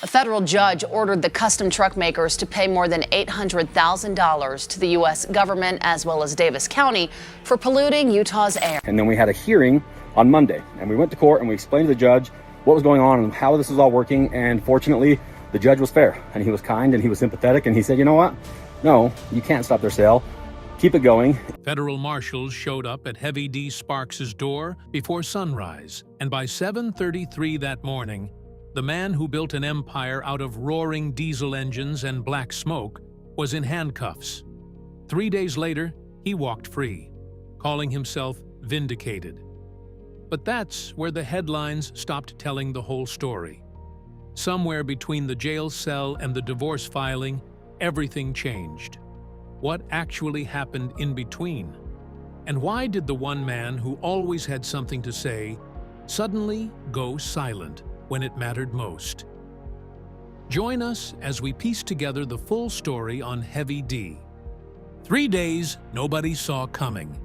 A federal judge ordered the custom truck makers to pay more than $800,000 to the U.S. government as well as Davis County for polluting Utah's air. And then we had a hearing on Monday, and we went to court and we explained to the judge what was going on and how this was all working. And fortunately, the judge was fair and he was kind and he was sympathetic, and he said, you know what? No, you can't stop their sale. Keep it going. Federal marshals showed up at Heavy D. Sparks' door before sunrise, and by 7:33 that morning, the man who built an empire out of roaring diesel engines and black smoke was in handcuffs. 3 days later, he walked free, calling himself Vindicated. But that's where the headlines stopped telling the whole story. Somewhere between the jail cell and the divorce filing, everything changed. What actually happened in between? And why did the one man who always had something to say suddenly go silent when it mattered most? Join us as we piece together the full story on Heavy D. 3 days nobody saw coming.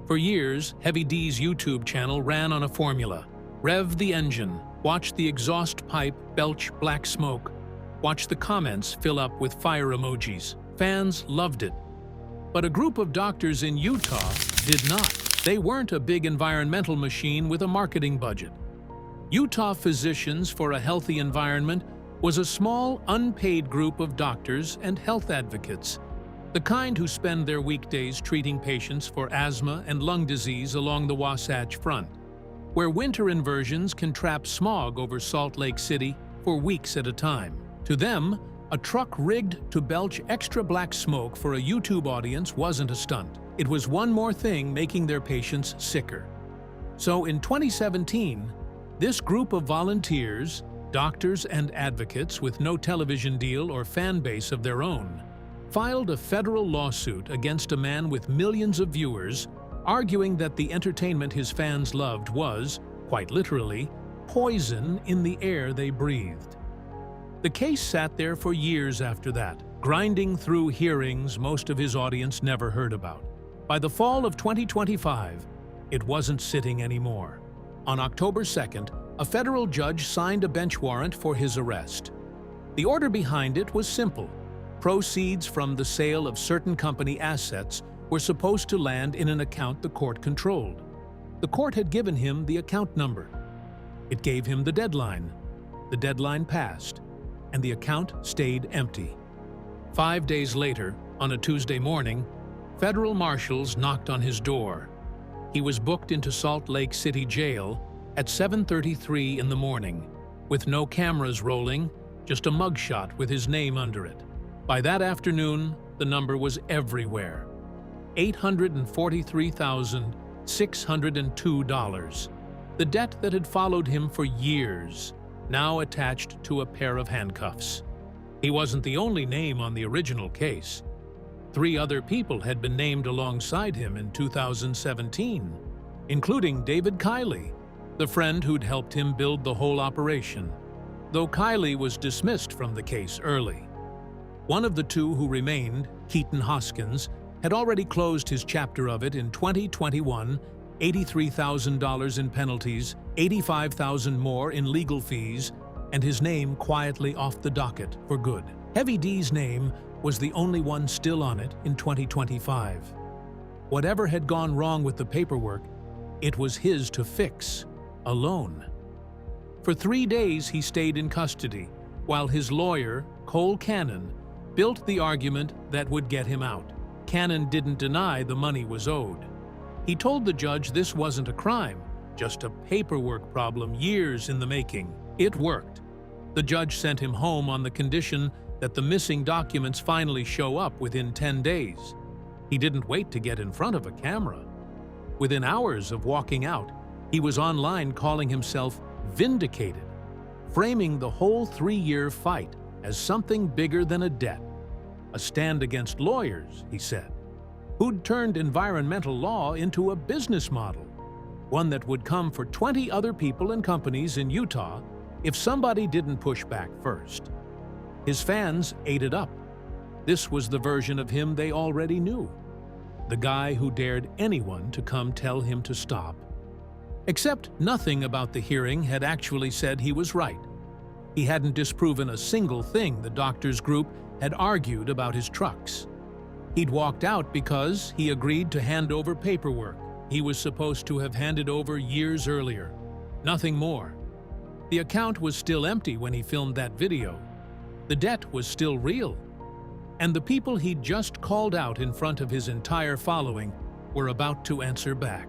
For years, Heavy D's YouTube channel ran on a formula. Rev the engine, watch the exhaust pipe belch black smoke, watch the comments fill up with fire emojis. Fans loved it. But a group of doctors in Utah did not. They weren't a big environmental machine with a marketing budget. Utah Physicians for a Healthy Environment was a small, unpaid group of doctors and health advocates, the kind who spend their weekdays treating patients for asthma and lung disease along the Wasatch Front, where winter inversions can trap smog over Salt Lake City for weeks at a time. To them, a truck rigged to belch extra black smoke for a YouTube audience wasn't a stunt. It was one more thing making their patients sicker. So in 2017, this group of volunteers, doctors and advocates with no television deal or fan base of their own, filed a federal lawsuit against a man with millions of viewers, arguing that the entertainment his fans loved was, quite literally, poison in the air they breathed. The case sat there for years after that, grinding through hearings most of his audience never heard about. By the fall of 2025, it wasn't sitting anymore. On October 2nd, a federal judge signed a bench warrant for his arrest. The order behind it was simple. Proceeds from the sale of certain company assets were supposed to land in an account the court controlled. The court had given him the account number. It gave him the deadline. The deadline passed, and the account stayed empty. 5 days later, on a Tuesday morning, federal marshals knocked on his door. He was booked into Salt Lake City Jail at 7:33 in the morning, with no cameras rolling, just a mugshot with his name under it. By that afternoon, the number was everywhere: $843,602. The debt that had followed him for years, now attached to a pair of handcuffs. He wasn't the only name on the original case. 3 other people had been named alongside him in 2017, including David Kiley, the friend who'd helped him build the whole operation, though Kiley was dismissed from the case early. One of the 2 who remained, Keaton Hoskins, had already closed his chapter of it in 2021, $83,000 in penalties, $85,000 more in legal fees, and his name quietly off the docket for good. Heavy D's name was the only one still on it in 2025. Whatever had gone wrong with the paperwork, it was his to fix, alone. For 3 days he stayed in custody, while his lawyer, Cole Cannon, built the argument that would get him out. Cannon didn't deny the money was owed. He told the judge this wasn't a crime, just a paperwork problem years in the making. It worked. The judge sent him home on the condition that the missing documents finally show up within 10 days. He didn't wait to get in front of a camera. Within hours of walking out, he was online calling himself Vindicated, framing the whole 3-year fight as something bigger than a debt. A stand against lawyers, he said, who'd turned environmental law into a business model, one that would come for 20 other people and companies in Utah if somebody didn't push back first. His fans ate it up. This was the version of him they already knew, the guy who dared anyone to come tell him to stop. Except nothing about the hearing had actually said he was right. He hadn't disproven a single thing the doctors' group had argued about his trucks. He'd walked out because he agreed to hand over paperwork he was supposed to have handed over years earlier. Nothing more. The account was still empty when he filmed that video. The debt was still real. And the people he'd just called out in front of his entire following were about to answer back.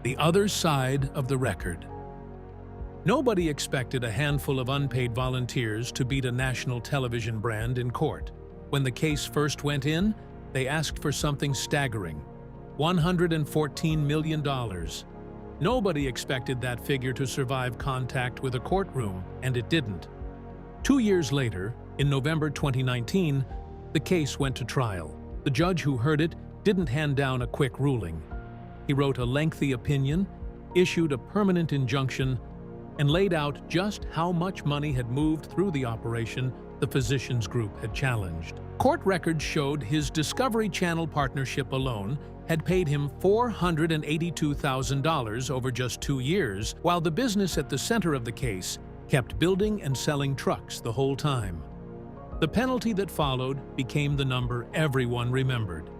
The other side of the record. Nobody expected a handful of unpaid volunteers to beat a national television brand in court. When the case first went in, they asked for something staggering: $114 million. Nobody expected that figure to survive contact with a courtroom, and it didn't. 2 years later, in November 2019, the case went to trial. The judge who heard it didn't hand down a quick ruling. He wrote a lengthy opinion, issued a permanent injunction, and laid out just how much money had moved through the operation the physicians group had challenged. Court records showed his Discovery Channel partnership alone had paid him $482,000 over just 2 years, while the business at the center of the case kept building and selling trucks the whole time. The penalty that followed became the number everyone remembered: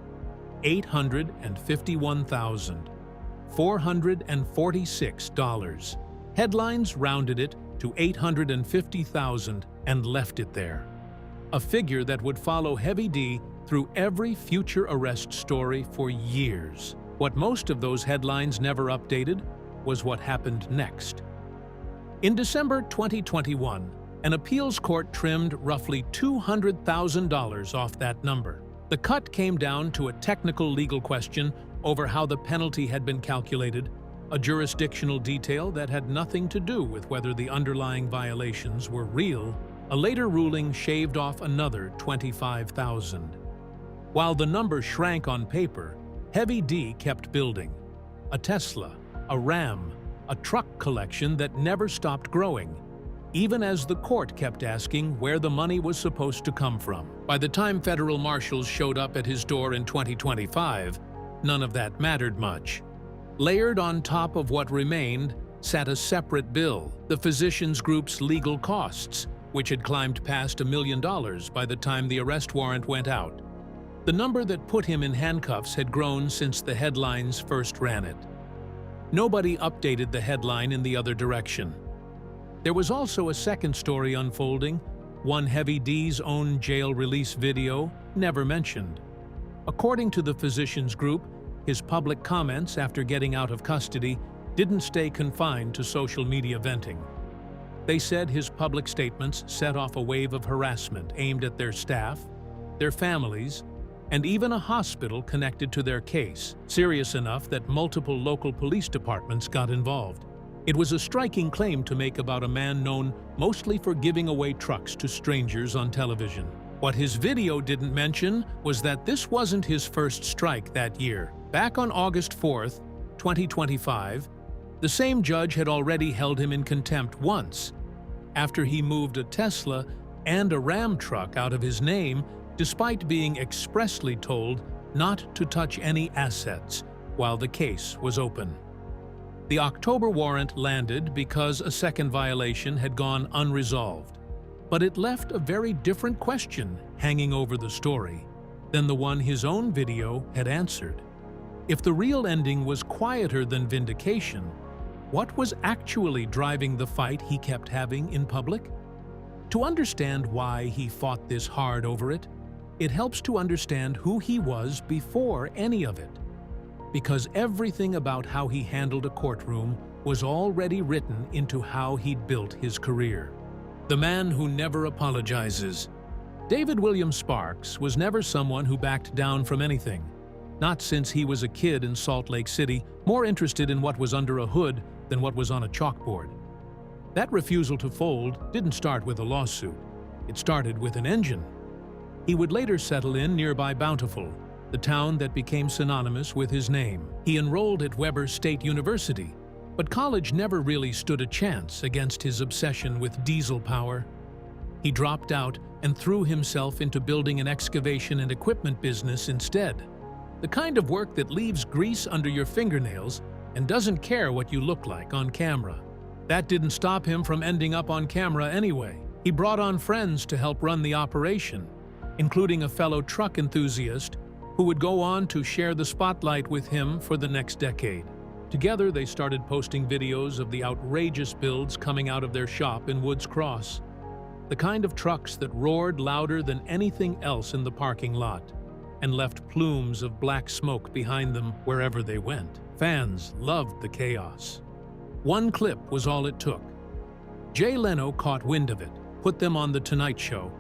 $851,446. Headlines rounded it to $850,000 and left it there. A figure that would follow Heavy D through every future arrest story for years. What most of those headlines never updated was what happened next. In December 2021, an appeals court trimmed roughly $200,000 off that number. The cut came down to a technical legal question over how the penalty had been calculated, a jurisdictional detail that had nothing to do with whether the underlying violations were real. A later ruling shaved off another $25,000. While the number shrank on paper, Heavy D kept building. A Tesla, a Ram, a truck collection that never stopped growing, even as the court kept asking where the money was supposed to come from. By the time federal marshals showed up at his door in 2025, none of that mattered much. Layered on top of what remained sat a separate bill: the physicians group's legal costs, which had climbed past $1 million by the time the arrest warrant went out. The number that put him in handcuffs had grown since the headlines first ran it. Nobody updated the headline in the other direction. There was also a second story unfolding, one Heavy D's own jail release video never mentioned. According to the physicians group, his public comments after getting out of custody didn't stay confined to social media venting. They said his public statements set off a wave of harassment aimed at their staff, their families, and even a hospital connected to their case, serious enough that multiple local police departments got involved. It was a striking claim to make about a man known mostly for giving away trucks to strangers on television. What his video didn't mention was that this wasn't his first strike that year. Back on August 4th, 2025, the same judge had already held him in contempt once, after he moved a Tesla and a Ram truck out of his name, despite being expressly told not to touch any assets while the case was open. The October warrant landed because a second violation had gone unresolved, but it left a very different question hanging over the story than the one his own video had answered. If the real ending was quieter than vindication, what was actually driving the fight he kept having in public? To understand why he fought this hard over it, it helps to understand who he was before any of it. Because everything about how he handled a courtroom was already written into how he'd built his career. The man who never apologizes. David William Sparks was never someone who backed down from anything. Not since he was a kid in Salt Lake City, more interested in what was under a hood than what was on a chalkboard. That refusal to fold didn't start with a lawsuit. It started with an engine. He would later settle in nearby Bountiful, the town that became synonymous with his name. He enrolled at Weber State University, but college never really stood a chance against his obsession with diesel power. He dropped out and threw himself into building an excavation and equipment business instead. The kind of work that leaves grease under your fingernails and doesn't care what you look like on camera. That didn't stop him from ending up on camera anyway. He brought on friends to help run the operation, including a fellow truck enthusiast who would go on to share the spotlight with him for the next decade. Together, they started posting videos of the outrageous builds coming out of their shop in Woods Cross, the kind of trucks that roared louder than anything else in the parking lot and left plumes of black smoke behind them wherever they went. Fans loved the chaos. One clip was all it took. Jay Leno caught wind of it, put them on The Tonight Show,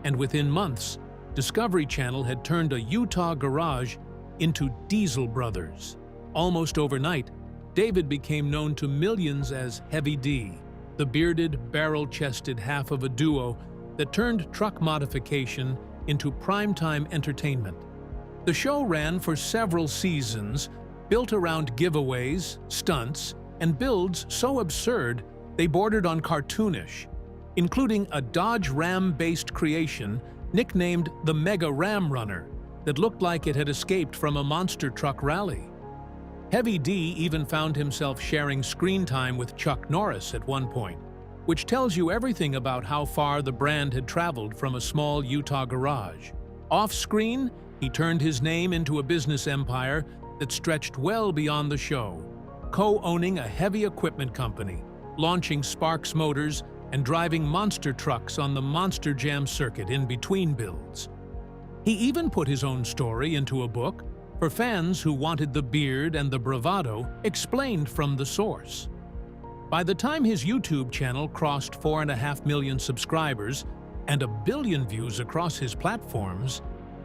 and within months, Discovery Channel had turned a Utah garage into Diesel Brothers. Almost overnight, David became known to millions as Heavy D, the bearded, barrel-chested half of a duo that turned truck modification into primetime entertainment. The show ran for several seasons, built around giveaways, stunts, and builds so absurd they bordered on cartoonish, including a Dodge Ram-based creation nicknamed the Mega Ram Runner that looked like it had escaped from a monster truck rally. Heavy D even found himself sharing screen time with Chuck Norris at one point, which tells you everything about how far the brand had traveled from a small Utah garage. Off-screen, he turned his name into a business empire that stretched well beyond the show, co-owning a heavy equipment company, launching Sparks Motors, and driving monster trucks on the Monster Jam circuit in between builds. He even put his own story into a book for fans who wanted the beard and the bravado explained from the source. By the time his YouTube channel crossed 4.5 million subscribers and 1 billion views across his platforms,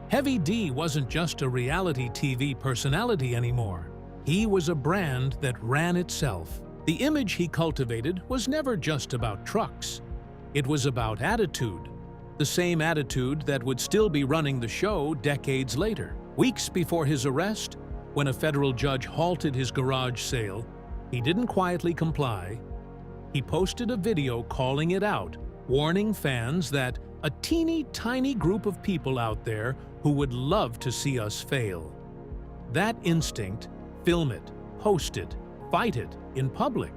Heavy D wasn't just a reality TV personality anymore. He was a brand that ran itself. The image he cultivated was never just about trucks. It was about attitude, the same attitude that would still be running the show decades later. Weeks before his arrest, when a federal judge halted his garage sale, he didn't quietly comply. He posted a video calling it out, warning fans that a teeny tiny group of people out there who would love to see us fail. That instinct, film it, post it, fight it in public,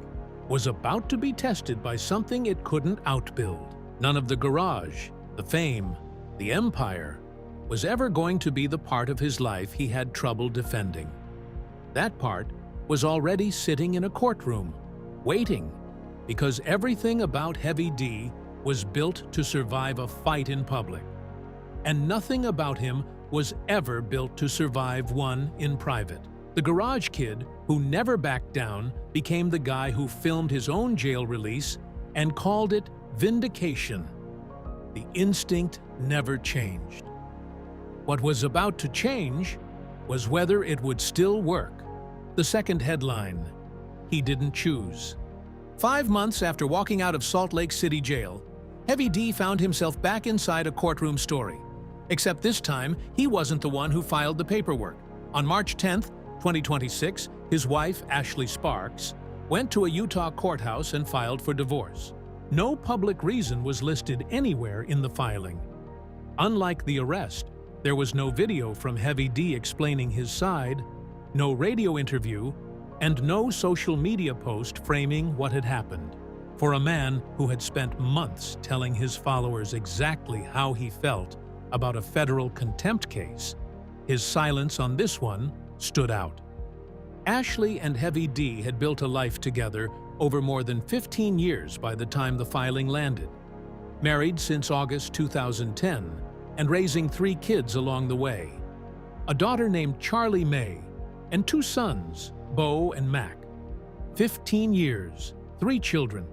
was about to be tested by something it couldn't outbuild. None of the garage, the fame, the empire was ever going to be the part of his life he had trouble defending. That part was already sitting in a courtroom, waiting, because everything about Heavy D was built to survive a fight in public, and nothing about him was ever built to survive one in private. The garage kid, who never backed down, became the guy who filmed his own jail release and called it vindication. The instinct never changed. What was about to change was whether it would still work. The second headline: he didn't choose. 5 months after walking out of Salt Lake City jail, Heavy D found himself back inside a courtroom story. Except this time, he wasn't the one who filed the paperwork. On March 10th, 2026, his wife, Ashley Sparks, went to a Utah courthouse and filed for divorce. No public reason was listed anywhere in the filing. Unlike the arrest, there was no video from Heavy D explaining his side, no radio interview, and no social media post framing what had happened. For a man who had spent months telling his followers exactly how he felt about a federal contempt case, his silence on this one stood out. Ashley and Heavy D had built a life together over more than 15 years by the time the filing landed. Married since August 2010 and raising 3 kids along the way. A daughter named Charlie May and 2 sons, Bo and Mac. 15 years, 3 children,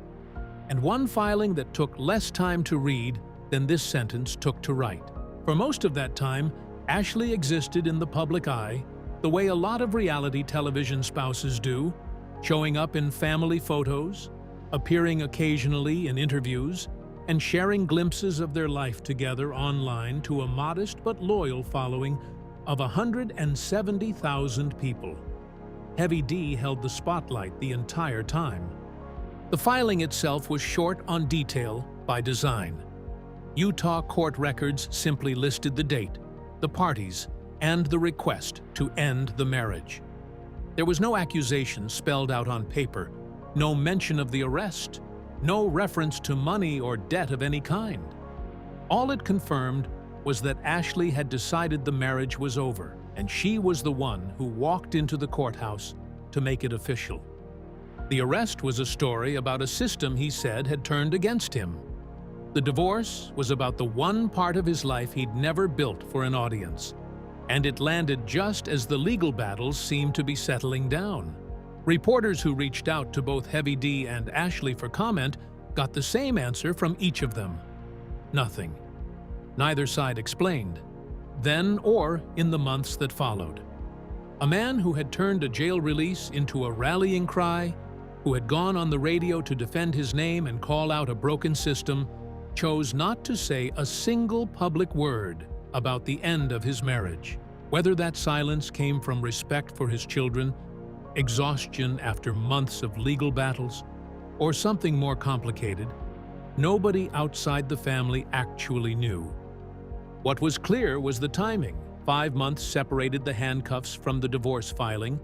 and one filing that took less time to read than this sentence took to write. For most of that time, Ashley existed in the public eye the way a lot of reality television spouses do, showing up in family photos, appearing occasionally in interviews, and sharing glimpses of their life together online to a modest but loyal following of 170,000 people. Heavy D held the spotlight the entire time. The filing itself was short on detail by design. Utah court records simply listed the date, the parties, and the request to end the marriage. There was no accusation spelled out on paper, No mention of the arrest. No reference to money or debt of any kind. All it confirmed was that Ashley had decided the marriage was over, and she was the one who walked into the courthouse to make it official. The arrest was a story about a system he said had turned against him. The divorce was about the one part of his life he'd never built for an audience, and it landed just as the legal battles seemed to be settling down. Reporters who reached out to both Heavy D and Ashley for comment got the same answer from each of them: nothing. Neither side explained, then or in the months that followed. A man who had turned a jail release into a rallying cry, who had gone on the radio to defend his name and call out a broken system, chose not to say a single public word about the end of his marriage. Whether that silence came from respect for his children, exhaustion after months of legal battles, or something more complicated, nobody outside the family actually knew. What was clear was the timing. 5 months separated the handcuffs from the divorce filing,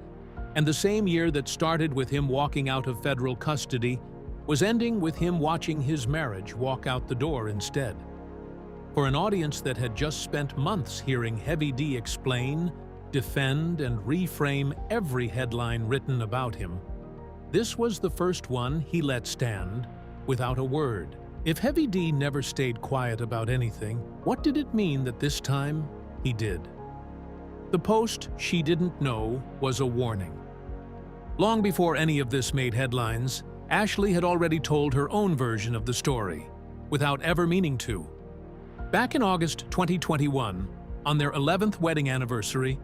and the same year that started with him walking out of federal custody was ending with him watching his marriage walk out the door instead. For an audience that had just spent months hearing Heavy D explain, defend, and reframe every headline written about him, this was the first one he let stand without a word. If Heavy D never stayed quiet about anything, what did it mean that this time he did? The post she didn't know was a warning. Long before any of this made headlines, Ashley had already told her own version of the story, without ever meaning to. Back in August 2021, on their 11th wedding anniversary,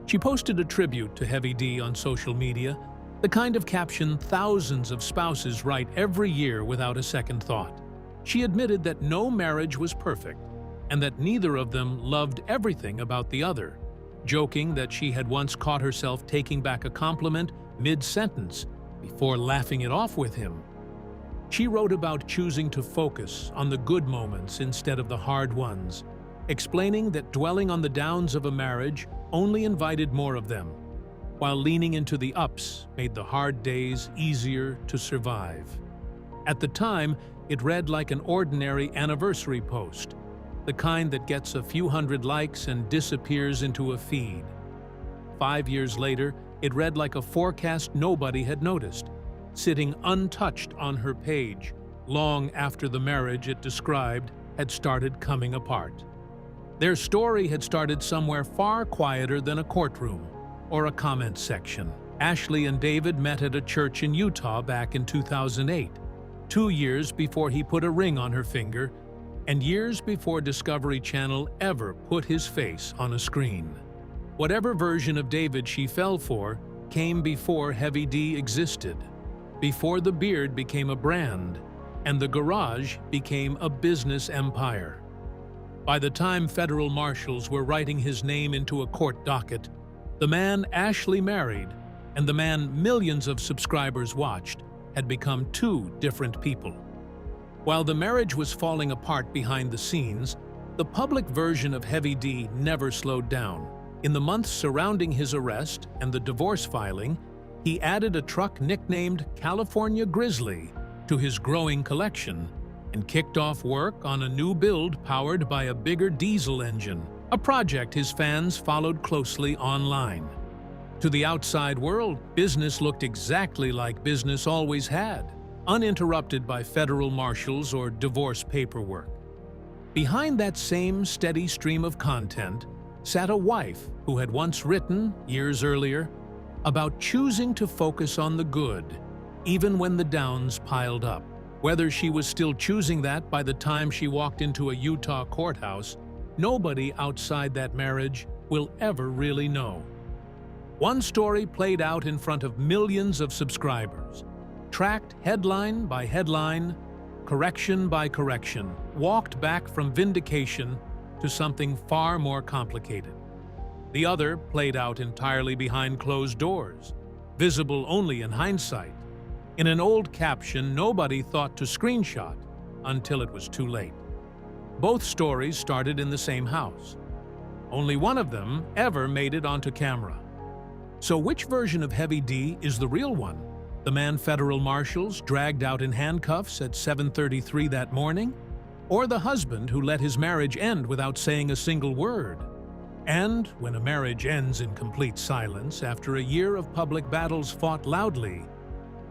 she posted a tribute to Heavy D on social media, the kind of caption thousands of spouses write every year without a second thought. She admitted that no marriage was perfect, and that neither of them loved everything about the other, joking that she had once caught herself taking back a compliment mid-sentence before laughing it off with him. She wrote about choosing to focus on the good moments instead of the hard ones, explaining that dwelling on the downs of a marriage only invited more of them, while leaning into the ups made the hard days easier to survive. At the time, it read like an ordinary anniversary post, the kind that gets a few hundred likes and disappears into a feed. 5 years later, it read like a forecast nobody had noticed, sitting untouched on her page long after the marriage it described had started coming apart. Their story had started somewhere far quieter than a courtroom or a comment section. Ashley and David met at a church in Utah back in 2008, 2 years before he put a ring on her finger, and years before Discovery Channel ever put his face on a screen. Whatever version of David she fell for came before Heavy D existed, before the beard became a brand, and the garage became a business empire. By the time federal marshals were writing his name into a court docket, the man Ashley married and the man millions of subscribers watched had become two different people. While the marriage was falling apart behind the scenes, the public version of Heavy D never slowed down. In the months surrounding his arrest and the divorce filing, he added a truck nicknamed California Grizzly to his growing collection and kicked off work on a new build powered by a bigger diesel engine, a project his fans followed closely online. To the outside world, business looked exactly like business always had, uninterrupted by federal marshals or divorce paperwork. Behind that same steady stream of content sat a wife who had once written, years earlier, about choosing to focus on the good, even when the downs piled up. Whether she was still choosing that by the time she walked into a Utah courthouse, nobody outside that marriage will ever really know. One story played out in front of millions of subscribers, tracked headline by headline, correction by correction, walked back from vindication to something far more complicated. The other played out entirely behind closed doors, visible only in hindsight, in an old caption nobody thought to screenshot until it was too late. Both stories started in the same house. Only one of them ever made it onto camera. So which version of Heavy D is the real one? The man federal marshals dragged out in handcuffs at 7:33 that morning? Or the husband who let his marriage end without saying a single word? And when a marriage ends in complete silence after a year of public battles fought loudly,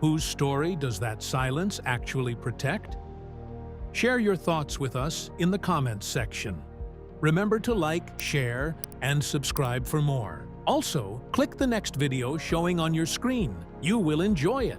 whose story does that silence actually protect? Share your thoughts with us in the comments section. Remember to like, share, and subscribe for more. Also, click the next video showing on your screen. You will enjoy it.